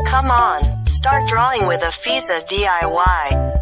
Come on, start drawing with Afizah DIY.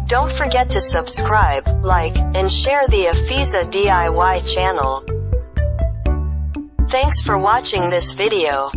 Don't forget to subscribe, like, and share the Afizah DIY channel. Thanks for watching this video.